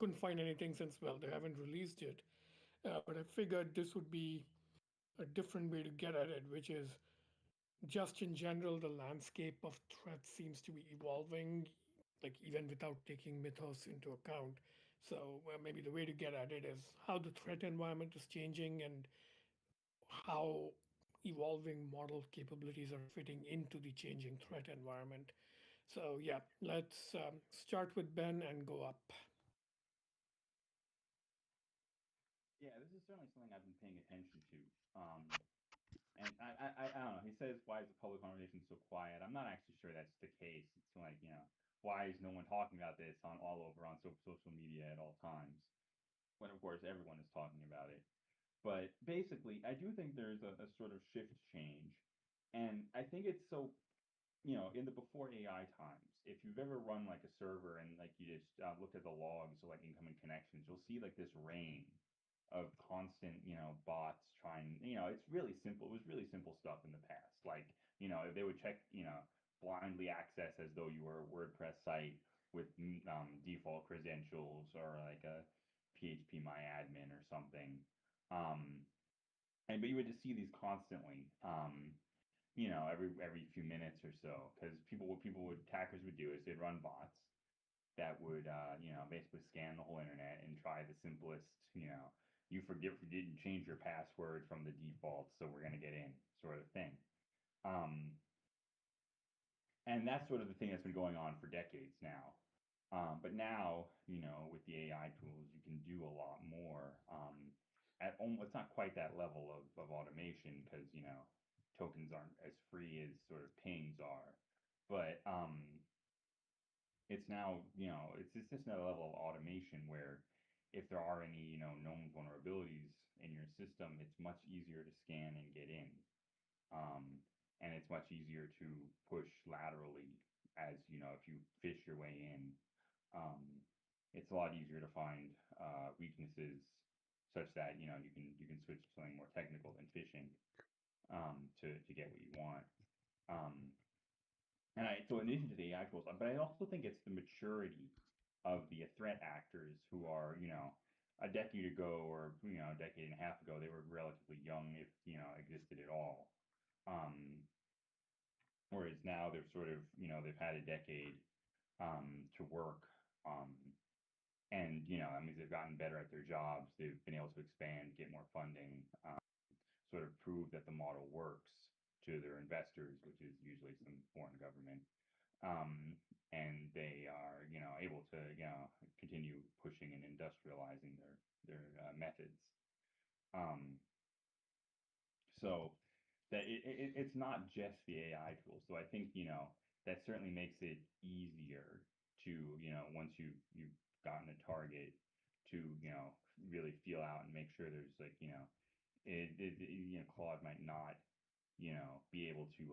couldn't find anything since, well, they haven't released it. But I figured this would be a different way to get at it, which is just in general, the landscape of threats seems to be evolving, like even without taking mythos into account. So maybe the way to get at it is how the threat environment is changing and how evolving model capabilities are fitting into the changing threat environment. So yeah, let's start with Ben and go up. Yeah, this is certainly something I've been paying attention to. And I don't know. He says, "Why is the public conversation so quiet?" I'm not actually sure that's the case. It's like, why is no one talking about this on all over on social media at all times? When of course everyone is talking about it. But basically, I do think there's a sort of shift change, and I think it's so in the before AI times, if you've ever run like a server and like you just looked at the logs of like incoming connections, you'll see like this rain of constant, bots trying, it's really simple. It was really simple stuff in the past. Like, if they would check, blindly access as though you were a WordPress site with default credentials or like a PHP admin or something. Um, but you would just see these constantly. Every few minutes or so, because attackers would do is they'd run bots that would basically scan the whole internet and try the simplest, you didn't change your password from the default, so we're gonna get in sort of thing. Um, and that's sort of the thing that's been going on for decades now. But now, with the AI tools, you can do a lot more. At almost, it's not quite that level of automation because, tokens aren't as free as sort of pings are. But it's now, it's just another level of automation where if there are any, known vulnerabilities in your system, it's much easier to scan and get in. Um, and it's much easier to push laterally as, if you fish your way in. Um, it's a lot easier to find weaknesses such that, you can switch to something more technical than fishing to get what you want. Um, so in addition to the actuals, but I also think it's the maturity of the threat actors who are, a decade ago or, a decade and a half ago, they were relatively young if, existed at all. Um, Whereas now they've sort of, they've had a decade to work. Um, and, I mean, they've gotten better at their jobs. They've been able to expand, get more funding, sort of prove that the model works to their investors, which is usually some foreign government. Um, and they are, able to, continue pushing and industrializing their methods. Um, so that it's not just the AI tools. So I think, that certainly makes it easier to, once you've gotten a target to, really feel out and make sure there's like, Claude might not, be able to,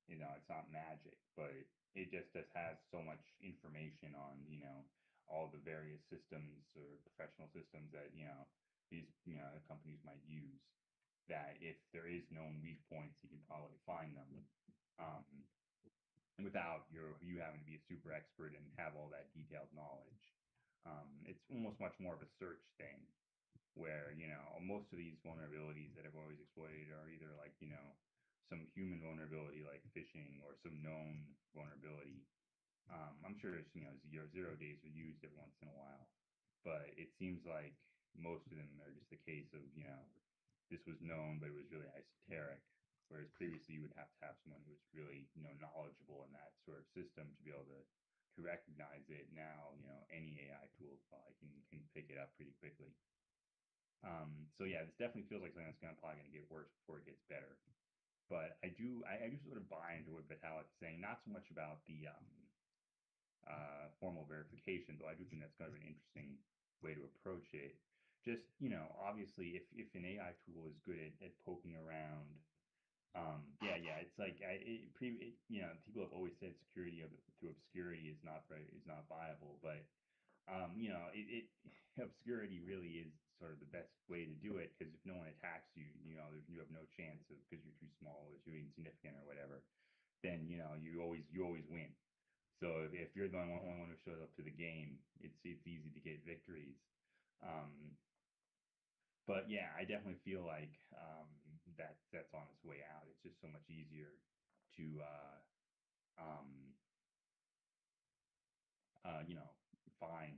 it's not magic, but it just has so much information on, all the various systems or professional systems that, these, companies might use that if there is known weak points, you can probably find them. Um, Without you having to be a super expert and have all that detailed knowledge. It's almost much more of a search thing where, most of these vulnerabilities that have always exploited are either like, some human vulnerability like phishing or some known vulnerability. I'm sure it's, zero days are used every once in a while, but it seems like most of them are just the case of, this was known, but it was really esoteric. Whereas previously you would have to have someone who was really, knowledgeable in that sort of system to be able to recognize it. Now, any AI tool probably can pick it up pretty quickly. So yeah, this definitely feels like something that's probably going to get worse before it gets better. But I do sort of buy into what Vitalik is saying, not so much about the formal verification, though I do think that's kind of an interesting way to approach it. Just, obviously, if an AI tool is good at poking around, yeah, it's like people have always said security through obscurity is not viable, but obscurity really is sort of the best way to do it because if no one attacks you, you have no chance of because you're too small or too insignificant or whatever, then you always win. So if you're the only one who shows up to the game, it's easy to get victories. Um, but yeah, I definitely feel like that that's on its way out. It's just so much easier to um, you know, find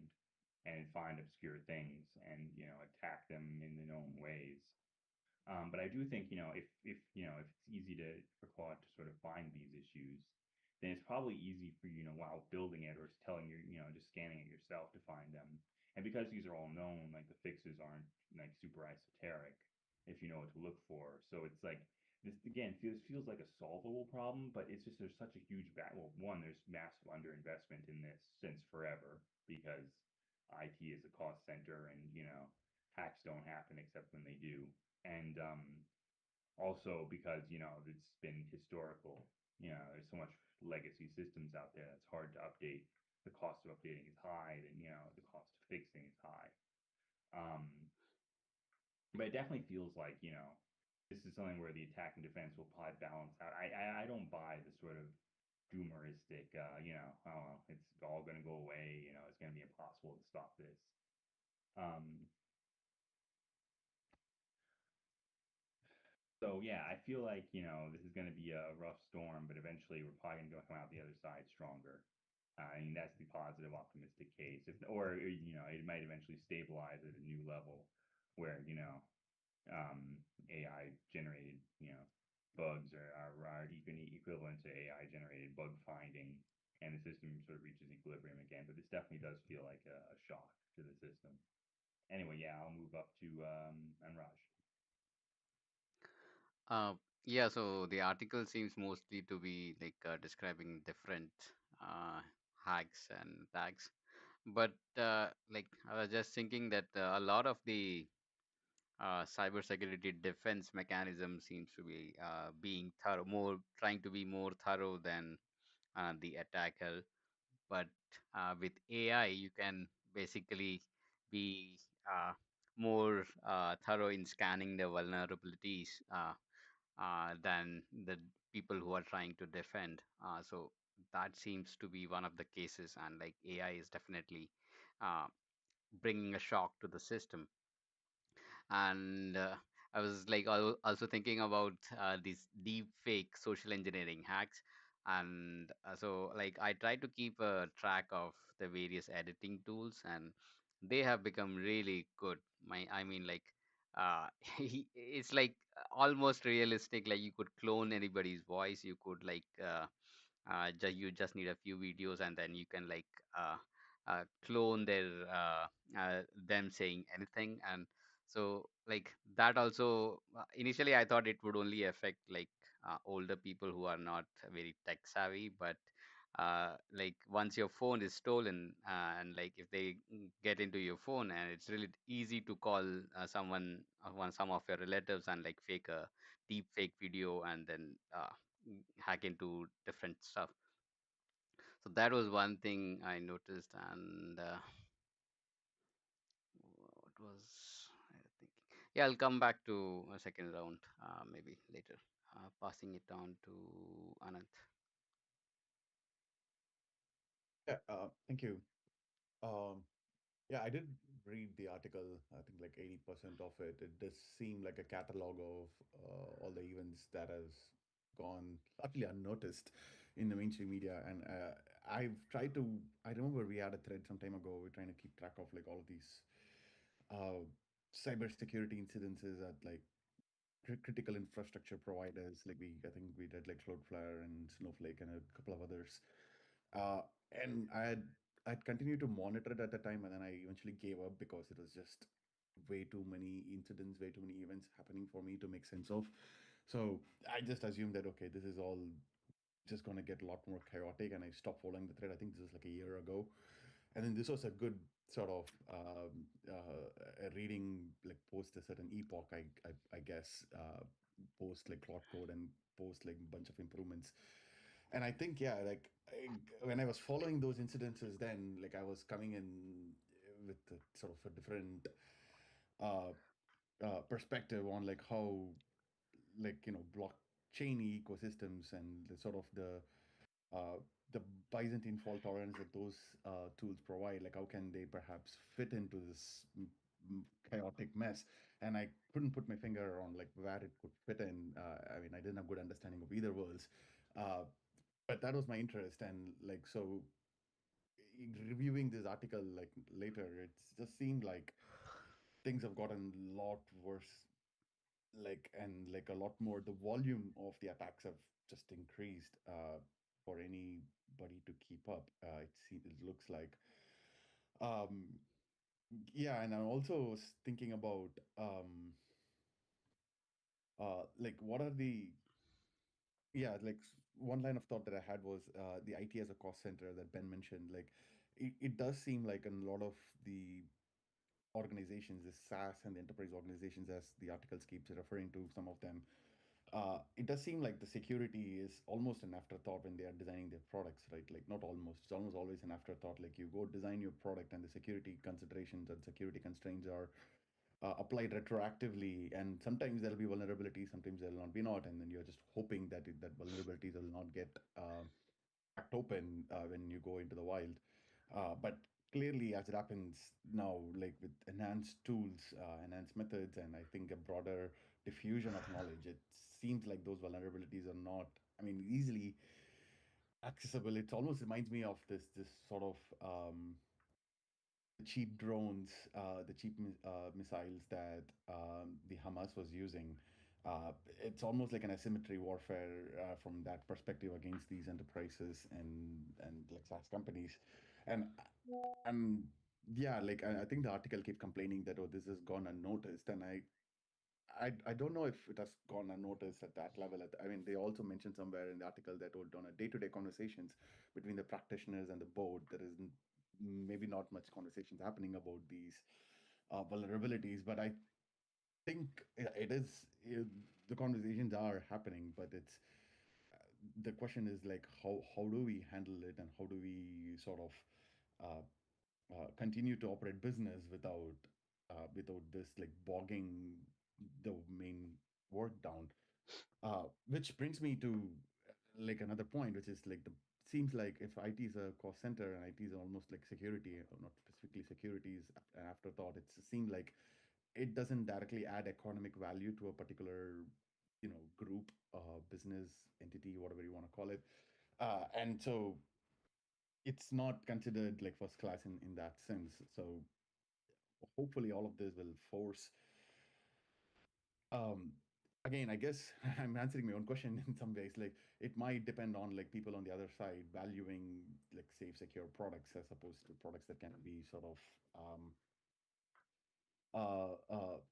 find obscure things and attack them in their own ways. But I do think, if if it's easy to for Claude to sort of find these issues, then it's probably easy for while building it or telling just scanning it yourself to find them. And because these are all known, like the fixes aren't like super esoteric if you know what to look for. So it's like this again feels like a solvable problem, but it's just there's such a huge well, one, there's massive underinvestment in this since forever because IT is a cost center and hacks don't happen except when they do and also because it's been historical. There's so much legacy systems out there that's hard to update. The cost of updating is high, and the cost of fixing is high. Um, but it definitely feels like this is something where the attack and defense will probably balance out. I don't buy the sort of doomeristic, oh well, it's all going to go away. It's going to be impossible to stop this. Um, So yeah, I feel like this is going to be a rough storm, but eventually we're probably going to come out the other side stronger. I mean that's the positive, optimistic case. If or it might eventually stabilize at a new level where AI generated bugs are even equivalent to AI generated bug finding, and the system sort of reaches equilibrium again. But this definitely does feel like a shock to the system. Anyway, yeah, I'll move up to Anraj. Uh, yeah, so the article seems mostly to be like describing different hacks and tags. But like I was just thinking that a lot of the cybersecurity defense mechanism seems to be being thorough, more trying to be more thorough than the attacker. But with AI, you can basically be more thorough in scanning the vulnerabilities than the people who are trying to defend. So that seems to be one of the cases, and like AI is definitely uh, bringing a shock to the system. And I was like also thinking about these deep fake social engineering hacks. And so like I try to keep a track of the various editing tools, and they have become really good. I mean like it's like almost realistic. Like you could clone anybody's voice. You could like you just need a few videos, and then you can like clone them saying anything. And so like that also initially I thought it would only affect like older people who are not very tech savvy. But like once your phone is stolen, and like if they get into your phone, and it's really easy to call some of your relatives and like fake a deep fake video, and then hack into different stuff. So that was one thing I noticed. And what was I thinking? Yeah, I'll come back to a second round, maybe later. Passing it on to Anant. Yeah, thank you. Um, yeah, I did read the article. I think like 80% of it. It does seem like a catalog of all the events that has gone largely unnoticed in the mainstream media. And I've tried to. I remember we had a thread some time ago. We're trying to keep track of like all of these uh, cybersecurity incidences at like critical infrastructure providers. Like I think we did like Cloudflare and Snowflake and a couple of others. Uh, and I'd continued to monitor it at the time, and then I eventually gave up because it was just way too many incidents, way too many events happening for me to make sense of. So I just assumed that okay, this is all just going to get a lot more chaotic, and I stopped following the thread. I think this was like a year ago, and then this was a good sort of a reading like post a certain epoch, I guess, post like cloud code and post like a bunch of improvements. And I think yeah, like when I was following those incidences, then like I was coming in with a, sort of a different uh, perspective on like how like blockchain ecosystems and the sort of the the Byzantine fault tolerance that those tools provide, like how can they perhaps fit into this chaotic mess? And I couldn't put my finger on like where it could fit in. I mean, I didn't have good understanding of either worlds, uh, but that was my interest. And like so, reviewing this article like later, it just seemed like things have gotten a lot worse, like and like a lot more. The volume of the attacks have just increased for anybody to keep up. It looks like, um, yeah, and I'm also thinking about like what are the yeah, like one line of thought that I had was the IT as a cost center that Ben mentioned. Like, it does seem like in a lot of the organizations, the SaaS and the enterprise organizations, as the articles keeps referring to some of them, it does seem like the security is almost an afterthought when they are designing their products, right? Like not almost, it's almost always an afterthought. Like you go design your product and the security considerations and security constraints are applied retroactively, and sometimes there'll be vulnerabilities, sometimes there'll not be not, and then you're just hoping that that vulnerabilities will not get cracked open when you go into the wild. But clearly, as it happens now, like with enhanced tools, enhanced methods, and I think a broader diffusion of knowledge, it seems like those vulnerabilities are not, I mean, easily accessible. It almost reminds me of this sort of cheap drones, the cheap missiles that the Hamas was using. It's almost like an asymmetry warfare from that perspective against these enterprises and like SaaS companies, and and yeah, like I think the article keeps complaining that, oh, this has gone unnoticed, and I don't know if it has gone unnoticed at that level. I mean, they also mentioned somewhere in the article that on a day-to-day conversations between the practitioners and the board, there is maybe not much conversations happening about these vulnerabilities. But I think it is the conversations are happening, but it's the question is like how do we handle it and how do we sort of uh, continue to operate business without this like bogging the main work down. Which brings me to like another point, which is like the seems like if IT is a cost center and IT is almost like security, or not specifically security is an afterthought. It seems like it doesn't directly add economic value to a particular group, business entity, whatever you want to call it, and so it's not considered like first class in that sense. So hopefully all of this will force um again, I guess I'm answering my own question in some ways. Like it might depend on like people on the other side valuing like safe, secure products as opposed to products that can be sort of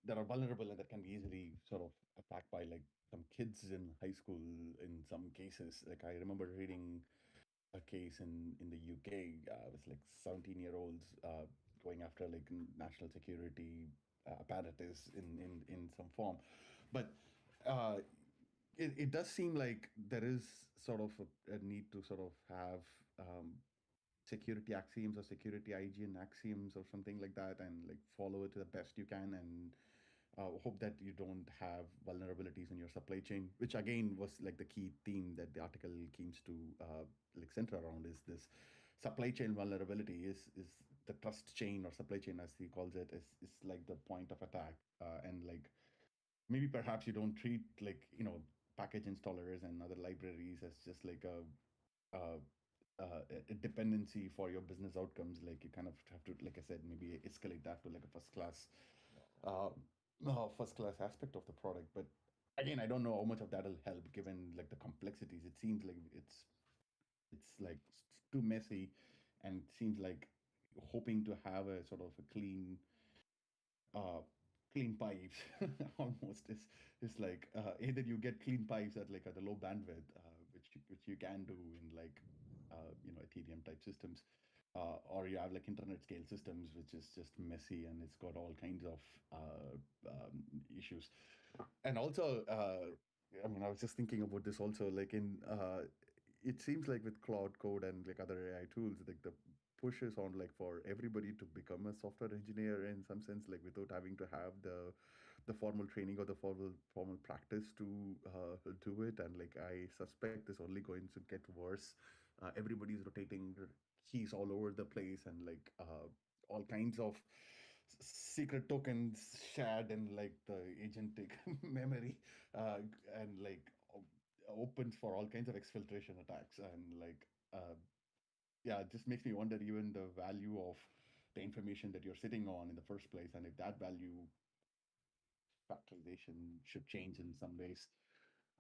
that are vulnerable and that can be easily sort of attacked by like some kids in high school in some cases. Like I remember reading a case in the UK. It was like 17-year-olds going after like national security apparatus in some form, but uh, it does seem like there is sort of a need to sort of have security axioms or security hygiene axioms or something like that, and like follow it to the best you can, and hope that you don't have vulnerabilities in your supply chain, which again was like the key theme that the article seems to like center around, is this supply chain vulnerability is the trust chain, or supply chain as he calls it, is like the point of attack, and like maybe perhaps you don't treat like package installers and other libraries as just like a a dependency for your business outcomes. Like you kind of have to, like I said, maybe escalate that to like a uh, first class aspect of the product. But again, I don't know how much of that'll help given like the complexities. It seems like it's like too messy, and it seems like hoping to have a sort of a uh, clean pipes almost is like either you get clean pipes at like at a low bandwidth, which you can do in like Ethereum type systems, or you have like internet scale systems, which is just messy and it's got all kinds of issues. And also, I mean, I was just thinking about this also, like it seems like with Cloud Code and like other AI tools, like the push is on like for everybody to become a software engineer in some sense, like without having to have the formal training or the formal practice to do it. And like I suspect it's only going to get worse Everybody's rotating keys all over the place, and like all kinds of secret tokens shared in like the agentic memory, uh, and like opens for all kinds of exfiltration attacks, and like yeah, it just makes me wonder even the value of the information that you're sitting on in the first place, and if that value factorization should change in some ways.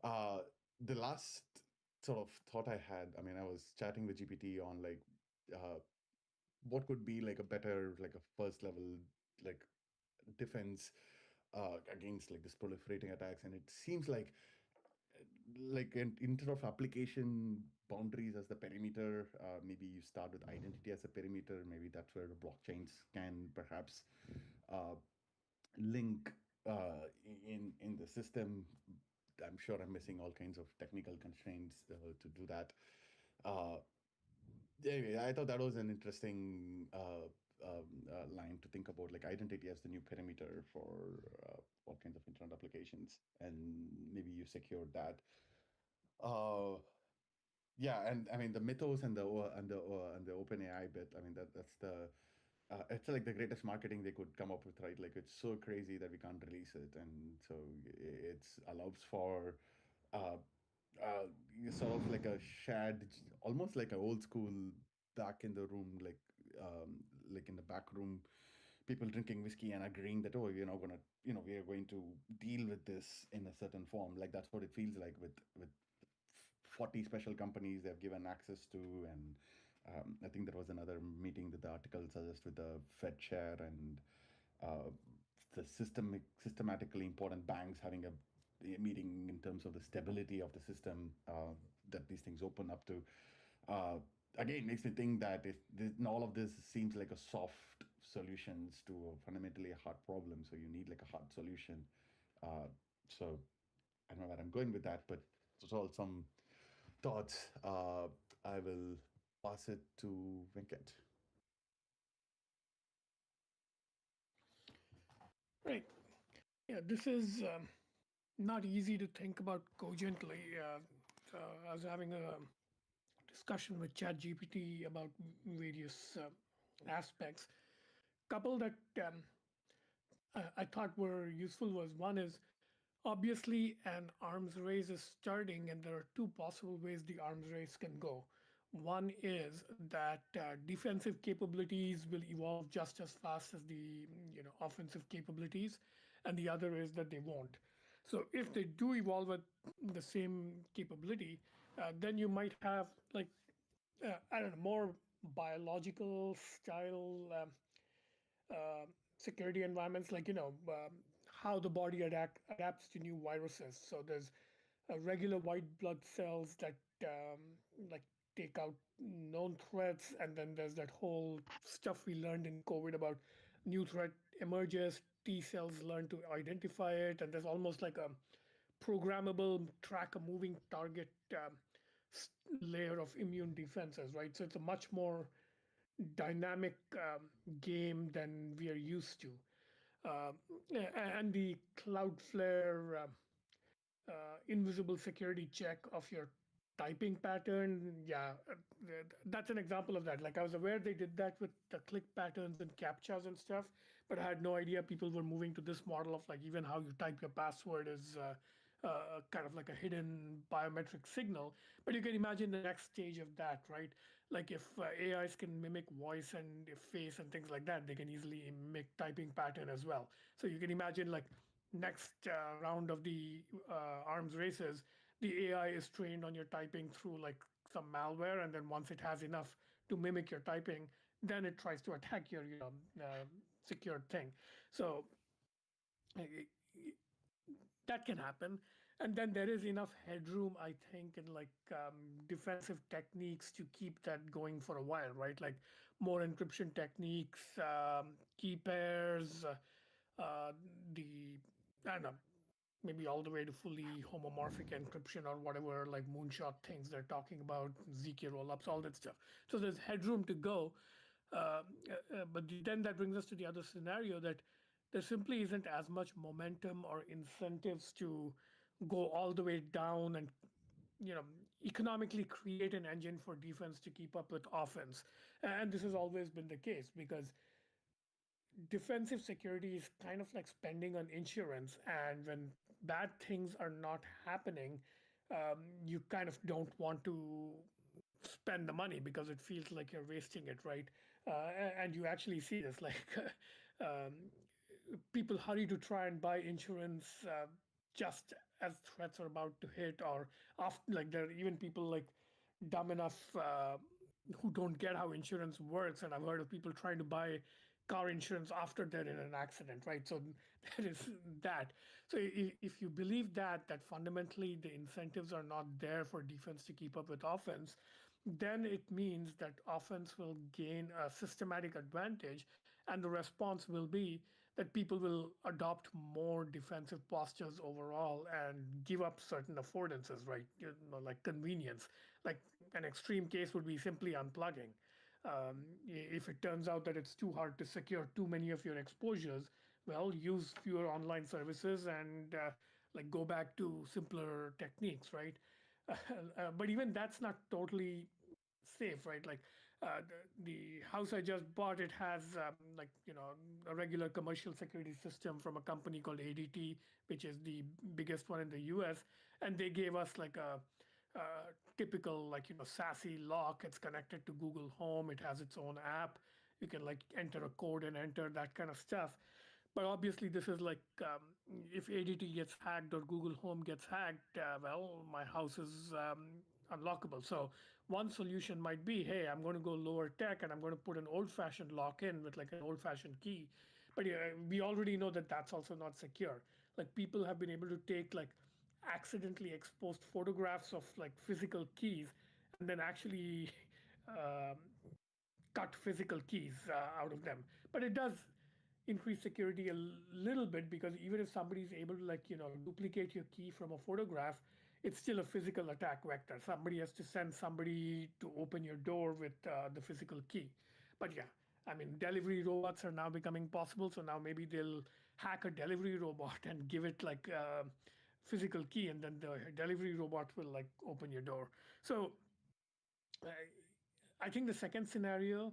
Uh, the last sort of thought I had, I mean, I was chatting with GPT on like uh, what could be like a better, like a first level, like defense against like this proliferating attacks, and it seems like instead of application boundaries as the perimeter, maybe you start with identity as a perimeter. Maybe that's where the blockchains can perhaps uh, link in the system. I'm sure I'm missing all kinds of technical constraints to do that. Uh, anyway, I thought that was an interesting line to think about, like identity as the new perimeter for all kinds of internet applications, and maybe you secured that. Uh, yeah, and I mean the mythos and the open AI bit. I mean that's the it's like the greatest marketing they could come up with, right? Like it's so crazy that we can't release it, and so it's allows for uh, uh, sort of like a shared, almost like an old school back in the room, like in the back room, people drinking whiskey and agreeing that, oh, you're not gonna, we are going to deal with this in a certain form. Like that's what it feels like with 40 special companies they've given access to, and I think there was another meeting that the article suggests with the Fed chair and uh, the systematically important banks having a meeting in terms of the stability of the system that these things open up to. Uh, Again, makes me think that if all of this seems like a soft solutions to a fundamentally a hard problem, so you need like a hard solution. Uh, so I don't know where I'm going with that, but it's all some thoughts. I will pass it to Venkat. Right. Yeah, this is not easy to think about cogently. I was having a discussion with ChatGPT about various aspects. Couple that I thought were useful was one is obviously an arms race is starting, and there are two possible ways the arms race can go. One is that defensive capabilities will evolve just as fast as the offensive capabilities, and the other is that they won't. So if they do evolve at the same capability, then you might have like I don't know, more biological style security environments, like how the body adapts to new viruses. So there's regular white blood cells that like take out known threats, and then there's that whole stuff we learned in COVID about new threat emerges. T cells learn to identify it, and there's almost like a programmable track a moving target layer of immune defenses, right? So it's a much more dynamic game than we are used to. Um, and the Cloudflare invisible security check of your typing pattern, yeah, that's an example of that. Like I was aware they did that with the click patterns and captchas and stuff, but I had no idea people were moving to this model of like even how you type your password is kind of like a hidden biometric signal. But you can imagine the next stage of that, right? Like if AIs can mimic voice and face and things like that, they can easily mimic typing pattern as well. So you can imagine like next round of the arms races, the AI is trained on your typing through like some malware, and then once it has enough to mimic your typing, then it tries to attack your secured thing. So uh, that can happen. And then there is enough headroom, I think, in like defensive techniques to keep that going for a while, right? Like more encryption techniques, key pairs, the I don't know, maybe all the way to fully homomorphic encryption or whatever, like moonshot things they're talking about, ZK rollups, all that stuff. So there's headroom to go. But then that brings us to the other scenario that there simply isn't as much momentum or incentives to go all the way down and you know economically create an engine for defense to keep up with offense. And this has always been the case because defensive security is kind of like spending on insurance. And when bad things are not happening, you kind of don't want to spend the money because it feels like you're wasting it, right? And you actually see this like um, people hurry to try and buy insurance just as threats are about to hit, or after, like there are even people like dumb enough who don't get how insurance works. And I've heard of people trying to buy car insurance after they're in an accident, right? So there is that. So if you believe that fundamentally the incentives are not there for defense to keep up with offense, then it means that offense will gain a systematic advantage, and the response will be that people will adopt more defensive postures overall and give up certain affordances, right? Like convenience. Like an extreme case would be simply unplugging. If it turns out that it's too hard to secure too many of your exposures, well, use fewer online services and like go back to simpler techniques, right? But even that's not totally safe, right? Like the house I just bought, it has like a regular commercial security system from a company called ADT, which is the biggest one in the U.S. And they gave us like a typical like SASE lock. It's connected to Google Home. It has its own app. You can like enter a code and enter that kind of stuff. But obviously, this is like if ADT gets hacked or Google Home gets hacked, well, my house is unlockable. So one solution might be, hey, I'm going to go lower tech and I'm going to put an old-fashioned lock in with like an old-fashioned key. But yeah, we already know that that's also not secure. Like people have been able to take like accidentally exposed photographs of like physical keys and then actually um, cut physical keys out of them. But it does increase security a little bit because even if somebody is able to like duplicate your key from a photograph, it's still a physical attack vector. Somebody has to send somebody to open your door with the physical key. But yeah, I mean, delivery robots are now becoming possible. So now maybe they'll hack a delivery robot and give it like a physical key, and then the delivery robot will like open your door. So I I think the second scenario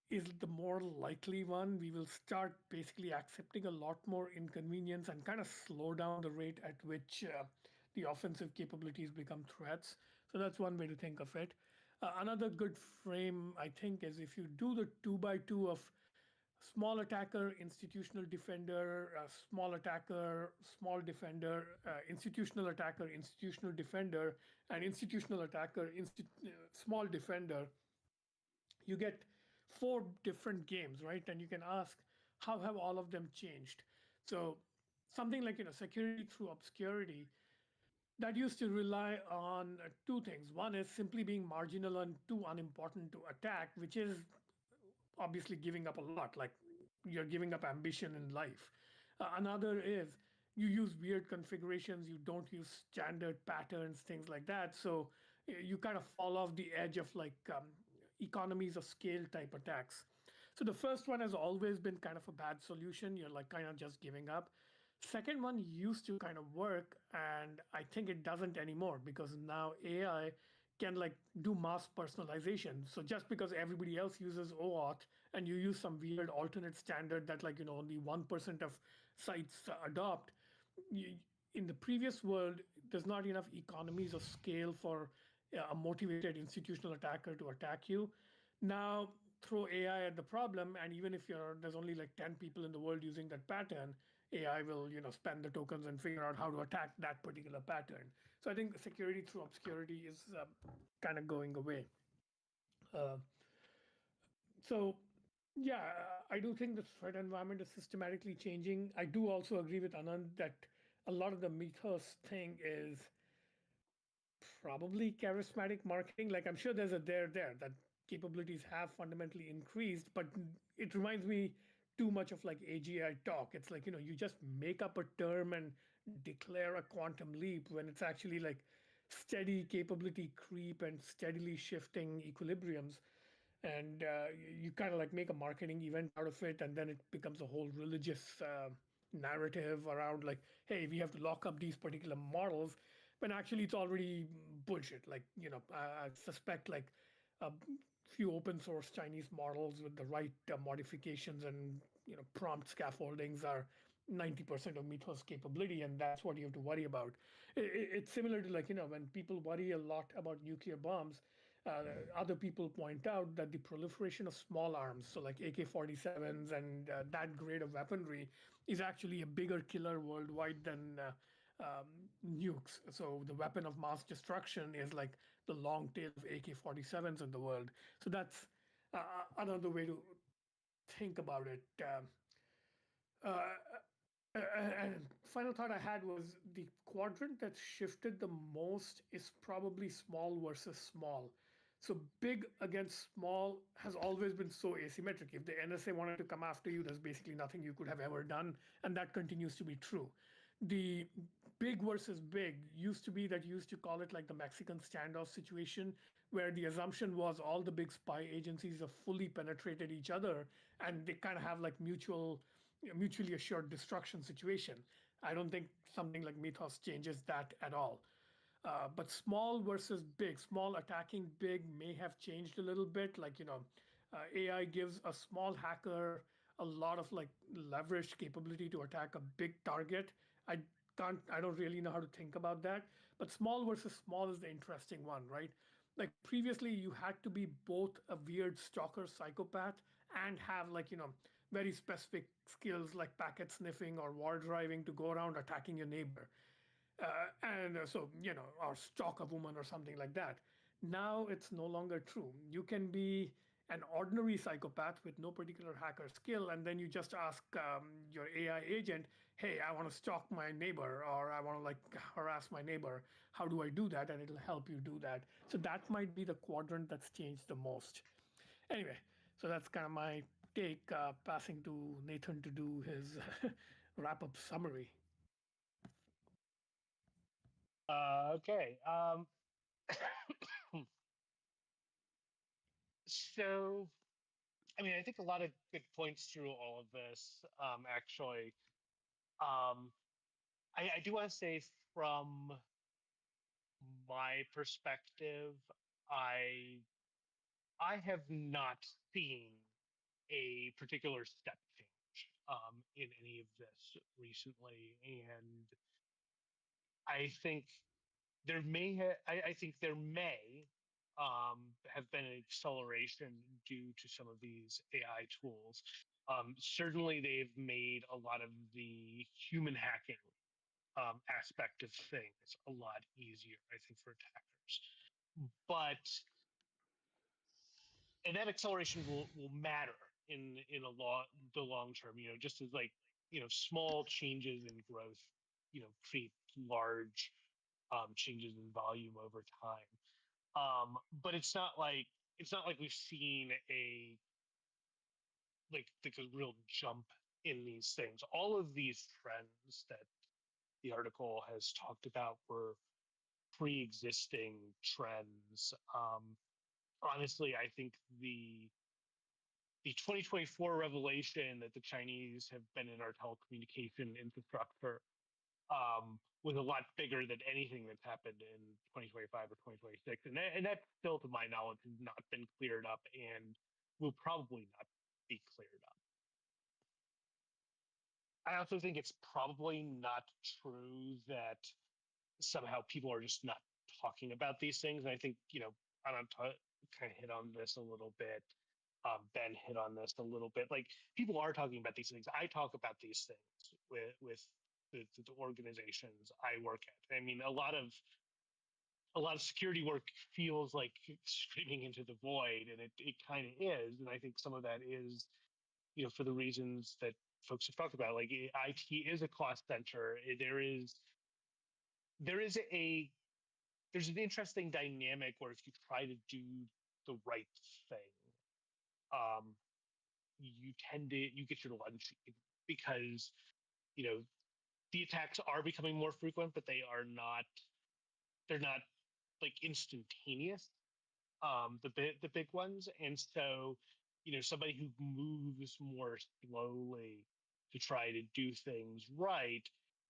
is the more likely one. We will start basically accepting a lot more inconvenience and kind of slow down the rate at which the offensive capabilities become threats. So that's one way to think of it. Another good frame, I think, is if you do the two by two of small attacker, institutional defender, small attacker, small defender, institutional attacker, institutional defender, and institutional attacker, small defender, you get four different games, right? And you can ask, how have all of them changed? So something like security through obscurity, that used to rely on two things. One is simply being marginal and too unimportant to attack, which is obviously giving up a lot, like you're giving up ambition in life. Another is you use weird configurations, you don't use standard patterns, things like that. So you kind of fall off the edge of like economies of scale type attacks. So the first one has always been kind of a bad solution. You're like kind of just giving up. Second one used to kind of work, and I think it doesn't anymore because now AI can like do mass personalization. So just because everybody else uses OAuth and you use some weird alternate standard that like only 1% of sites adopt, you, in the previous world, there's not enough economies of scale for a motivated institutional attacker to attack you. Now throw AI at the problem, and even if there's only like 10 people in the world using that pattern, AI will spend the tokens and figure out how to attack that particular pattern. So I think security through obscurity is kind of going away. Uh, so yeah, I do think the threat environment is systematically changing. I do also agree with Anand that a lot of the mythos thing is probably charismatic marketing. Like I'm sure there's a there that capabilities have fundamentally increased, but it reminds me too much of like AGI talk. It's like, you just make up a term and declare a quantum leap when it's actually like steady capability creep and steadily shifting equilibriums. And you kind of like make a marketing event out of it, and then it becomes a whole religious narrative around like, hey, we have to lock up these particular models. when actually it's already bullshit. Like, I suspect like a few open source Chinese models with the right modifications and prompt scaffoldings are 90% of Mythos capability, and that's what you have to worry about. It's similar to, like, when people worry a lot about nuclear bombs. Other people point out that the proliferation of small arms, so like AK-47s and that grade of weaponry, is actually a bigger killer worldwide than nukes. So the weapon of mass destruction is like the long tail of AK-47s in the world. So that's another way to think about it. Uh, and final thought I had was the quadrant that shifted the most is probably small versus small. So big against small has always been so asymmetric. If the NSA wanted to come after you, there's basically nothing you could have ever done, and that continues to be true. The big versus big used to be that you used to call it like the Mexican standoff situation, where the assumption was all the big spy agencies have fully penetrated each other and they kind of have like mutually assured destruction situation. I don't think something like Mythos changes that at all. But small versus big, small attacking big may have changed a little bit. Like, AI gives a small hacker a lot of like leveraged capability to attack a big target. I I don't really know how to think about that. But small versus small is the interesting one, right? Like previously, you had to be both a weird stalker psychopath and have like, very specific skills like packet sniffing or war driving to go around attacking your neighbor. And so, or stalk a woman or something like that. Now it's no longer true. You can be an ordinary psychopath with no particular hacker skill, and then you just ask your AI agent, "Hey, I want to stalk my neighbor, or I want to like harass my neighbor. How do I do that?" And it'll help you do that. So that might be the quadrant that's changed the most. Anyway, so that's kind of my take. Passing to Nathan to do his wrap-up summary. Okay. So, I mean, I think a lot of good points through all of this. Actually, um, I do want to say from my perspective, I I have not seen a particular step change in any of this recently, and I think I think there may have been an acceleration due to some of these AI tools. Certainly, they've made a lot of the human hacking aspect of things a lot easier, I think, for attackers. But and that acceleration will matter in the long term. Just as like small changes in growth, create large changes in volume over time. But it's not like we've seen like a real jump in these things. All of these trends that the article has talked about were pre-existing trends. Honestly, I think the 2024 revelation that the Chinese have been in our telecommunication infrastructure was a lot bigger than anything that's happened in 2025 or 2026. And that still, to my knowledge, has not been cleared up and will probably not be cleared up. I also think it's probably not true that somehow people are just not talking about these things. And I think, I'm kind of hit on this a little bit. Ben hit on this a little bit. Like people are talking about these things. I talk about these things with the organizations I work at. I mean, a lot of security work feels like screaming into the void, and it kind of is. And I think some of that is, for the reasons that folks have talked about. Like IT is a cost center. There is there's an interesting dynamic where if you try to do the right thing, um, you get your lunch because you know the attacks are becoming more frequent, but they're not like instantaneous. The big ones, and so somebody who moves more slowly to try to do things right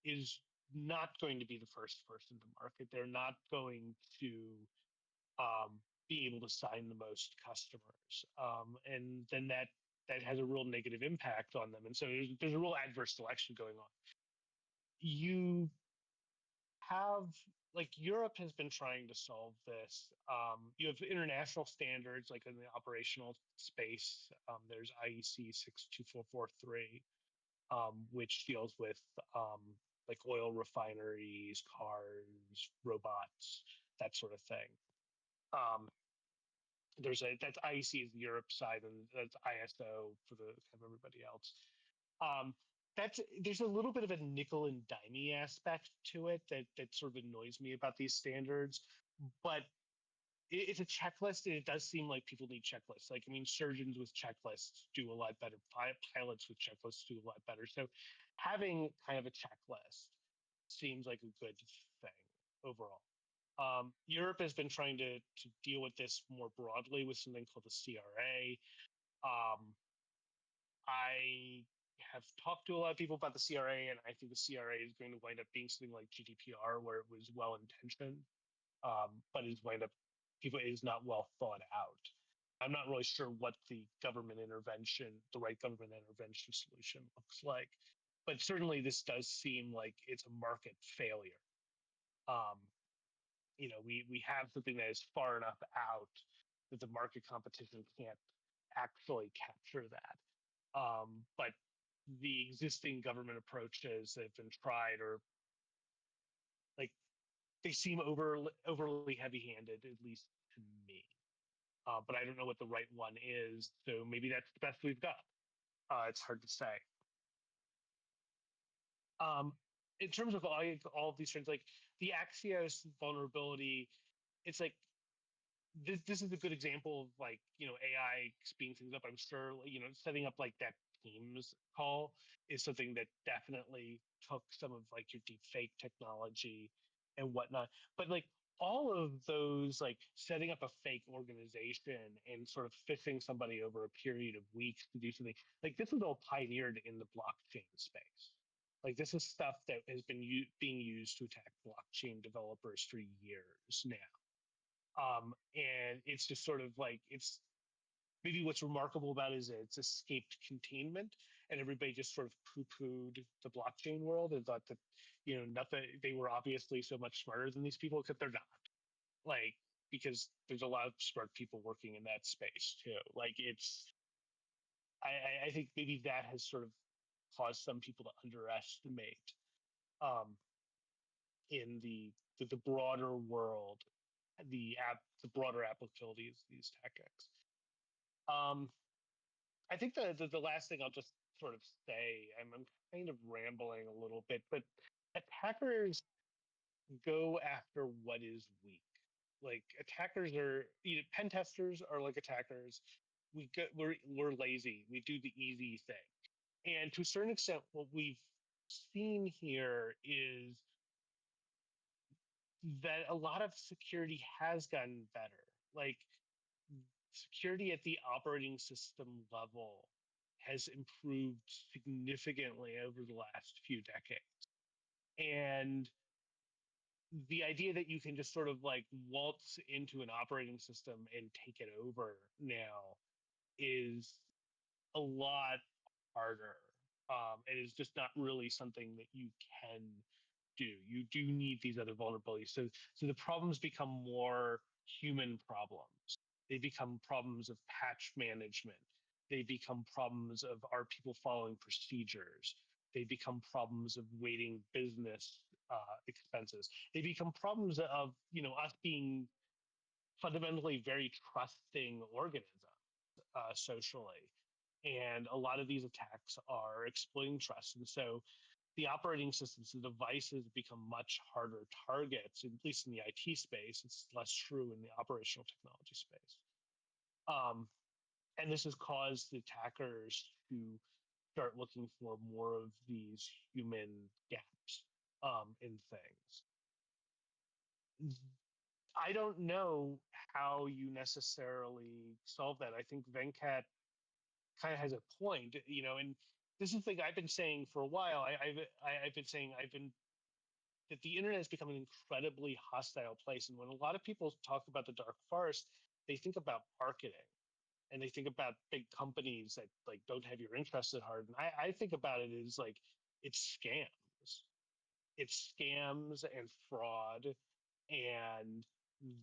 is not going to be the first person to market. They're not going to be able to sign the most customers, and then that has a real negative impact on them. And so there's a real adverse selection going on. You have, like, Europe has been trying to solve this. You have international standards, like in the operational space. There's IEC 62443, which deals with like oil refineries, cars, robots, that sort of thing. That's IEC is the Europe side, and that's ISO for the kind of everybody else. That's There's a little bit of a nickel and dimey aspect to it that sort of annoys me about these standards, but it's a checklist, and it does seem like people need checklists. Like, I mean, surgeons with checklists do a lot better. Pilots with checklists do a lot better. So having kind of a checklist seems like a good thing overall. Europe has been trying to deal with this more broadly with something called the CRA. Um, I have talked to a lot of people about the CRA, and I think the CRA is going to wind up being something like GDPR, where it was well intentioned, but it is not well thought out. I'm not really sure what the right government intervention solution looks like, but certainly this does seem like it's a market failure. Um, we have something that is far enough out that the market competition can't actually capture that. But the existing government approaches that have been tried are like, they seem overly heavy-handed, at least to me. But I don't know what the right one is, so maybe that's the best we've got. It's hard to say. Um, in terms of all of these trends, like the Axios vulnerability, it's like this is a good example of, like, AI speeding things up. I'm sure, setting up like that Teams call is something that definitely took some of like your deep fake technology and whatnot. But like all of those, like setting up a fake organization and sort of fishing somebody over a period of weeks to do something, like this was all pioneered in the blockchain space. Like this is stuff that has been being used to attack blockchain developers for years now. And it's just sort of like, it's maybe what's remarkable about it is that it's escaped containment, and everybody just sort of poo-pooed the blockchain world and thought that, nothing, they were obviously so much smarter than these people, except they're not. Like, because there's a lot of smart people working in that space too. Like, I think maybe that has sort of caused some people to underestimate, um, in the broader world, the broader applicability of these tactics. Um, I think the last thing I'll just sort of say, I'm kind of rambling a little bit, but attackers go after what is weak. Like attackers are, pen testers are like attackers. We're lazy. We do the easy thing, and to a certain extent, what we've seen here is that a lot of security has gotten better. Like security at the operating system level has improved significantly over the last few decades. And the idea that you can just sort of like waltz into an operating system and take it over now is a lot harder. It is just not really something that you can do. You do need these other vulnerabilities. So the problems become more human problems. They become problems of patch management. They become problems of, are people following procedures? They become problems of weighting business expenses. They become problems of, us being fundamentally very trusting organisms socially. And a lot of these attacks are exploiting trust. And so the operating systems, the devices become much harder targets, at least in the IT space. It's less true in the operational technology space. And this has caused the attackers to start looking for more of these human gaps in things. I don't know how you necessarily solve that. I think Venkat kind of has a point, and this is the thing I've been saying for a while. I've been saying I've been that the internet has become an incredibly hostile place. And when a lot of people talk about the dark forest, they think about marketing and they think about big companies that like don't have your interests at heart. And I think about it as like it's scams. It's scams and fraud and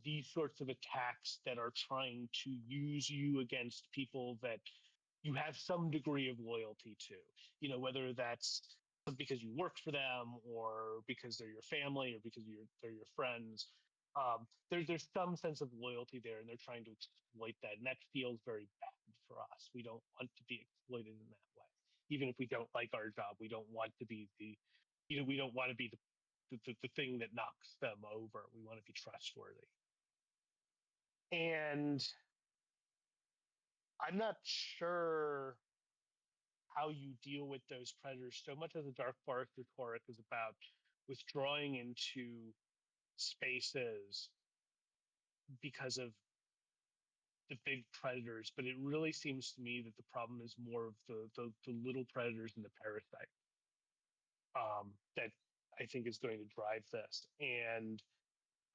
these sorts of attacks that are trying to use you against people that you have some degree of loyalty to, whether that's because you worked for them or because they're your family or because they're your friends. There's some sense of loyalty there, and they're trying to exploit that, and that feels very bad for us. We don't want to be exploited in that way, even if we don't like our job. We don't want to be we don't want to be the thing that knocks them over. We want to be trustworthy. And I'm not sure how you deal with those predators so much as the dark forest rhetoric is about withdrawing into spaces because of the big predators, but it really seems to me that the problem is more of the little predators and the parasite that I think is going to drive this. And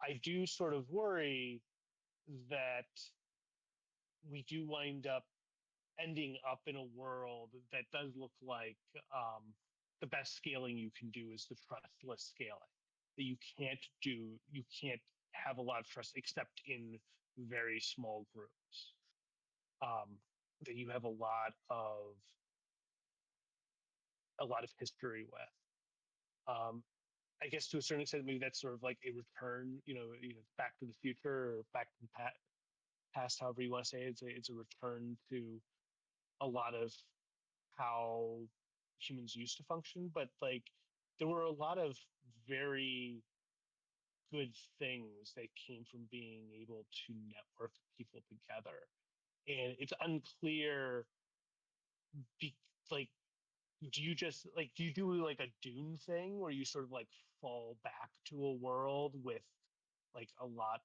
I do sort of worry that we do wind up ending up in a world that does look like the best scaling you can do is the trustless scaling. That you can't have a lot of trust except in very small groups. That you have a lot of history with. I guess to a certain extent, maybe that's sort of like a return, Back to the Future or Back to the past, however you want to say it. It's a return to a lot of how humans used to function, but like there were a lot of very good things that came from being able to network people together. And it's unclear, be, like, do you do like a Dune thing where you sort of like fall back to a world with like a lot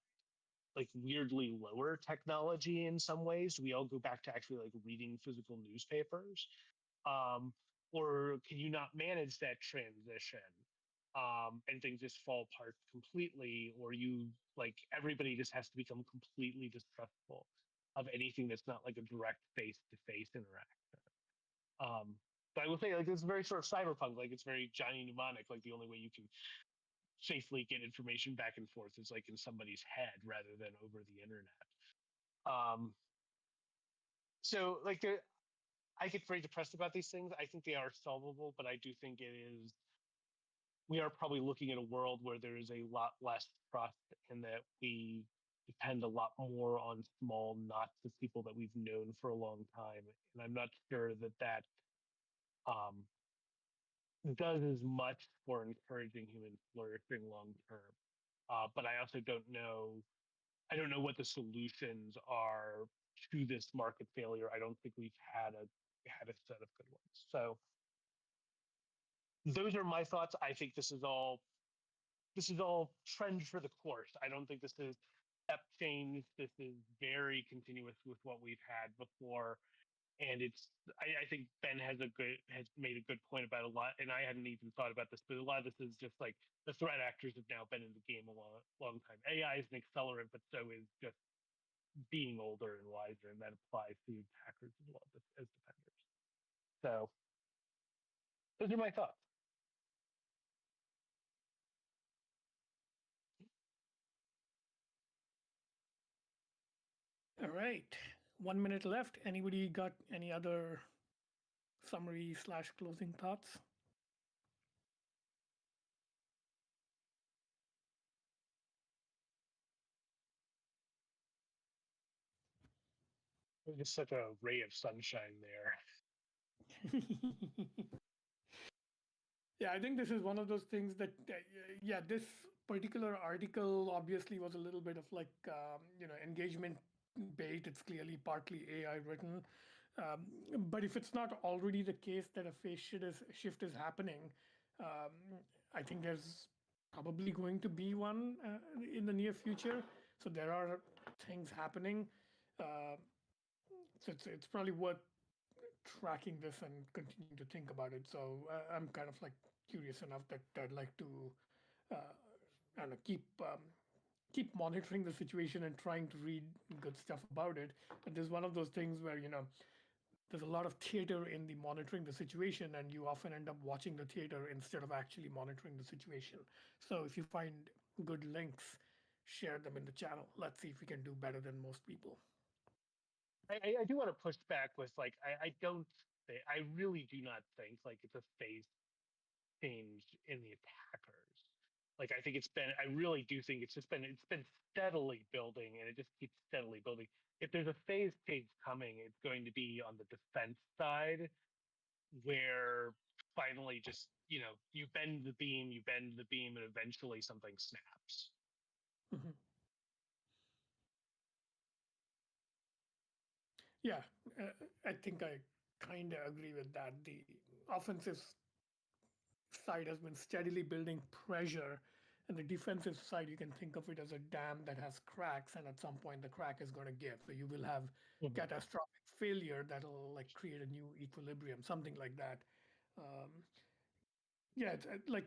like weirdly lower technology in some ways? Do we all go back to actually like reading physical newspapers? um, or can you not manage that transition, and things just fall apart completely, or you like everybody just has to become completely distrustful of anything that's not like a direct face-to-face interaction. But I will say, like, it's very sort of cyberpunk, like it's very Johnny Mnemonic, like the only way you can safely get information back and forth is like in somebody's head rather than over the internet. um, so like I get very depressed about these things. I think they are solvable, but I do think we are probably looking at a world where there is a lot less trust and that we depend a lot more on small knots of people that we've known for a long time. And I'm not sure that um, does as much for encouraging human flourishing long term. But I also don't know. I don't know what the solutions are to this market failure. I don't think we've had a set of good ones. So those are my thoughts. I think this is all trend for the course. I don't think this is step change. This is very continuous with what we've had before. And I think Ben has made a good point about a lot, and I hadn't even thought about this, but a lot of this is just like the threat actors have now been in the game a long time. AI is an accelerant, but so is just being older and wiser, and that applies to hackers as well as defenders. So those are my thoughts. All right. 1 minute left. Anybody got any other summary slash closing thoughts? Just such a ray of sunshine there. Yeah, I think this is one of those things that, yeah, this particular article obviously was a little bit of like, engagement bait. It's clearly partly AI written. Um, but if it's not already the case that a phase shift is happening, um, I think there's probably going to be one in the near future. So there are things happening. Uh, so it's probably worth tracking this and continuing to think about it. So I'm kind of like curious enough that I'd like to and keep monitoring the situation and trying to read good stuff about it. But there's one of those things where there's a lot of theater in the monitoring the situation, and you often end up watching the theater instead of actually monitoring the situation. So if you find good links, share them in the channel. Let's see if we can do better than most people. I do want to push back with like I don't think I really do not think like it's a phase change in the attackers. Like I think I really do think it's been steadily building and it just keeps steadily building. If there's a phase change coming, it's going to be on the defense side where finally just you bend the beam, and eventually something snaps. Mhm. Yeah, I think I kind of agree with that. The offensive side has been steadily building pressure, and the defensive side, you can think of it as a dam that has cracks, and at some point the crack is going to give. So you will have Mhm. catastrophic failure that'll like create a new equilibrium, something like that. Um, yeah, it's like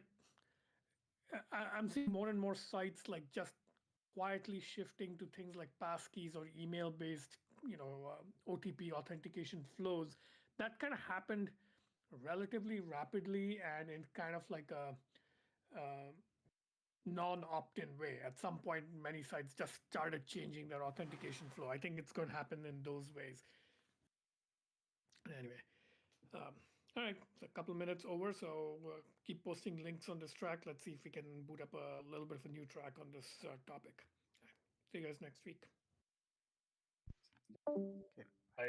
I'm seeing more and more sites like just quietly shifting to things like passkeys or email-based, OTP authentication flows. That kind of happened relatively rapidly and in kind of like a non-opt-in way. At some point, many sites just started changing their authentication flow. I think it's going to happen in those ways. Anyway, all right, it's a couple minutes over, so keep posting links on this track. Let's see if we can boot up a little bit of a new track on this topic. See you guys next week. Okay. I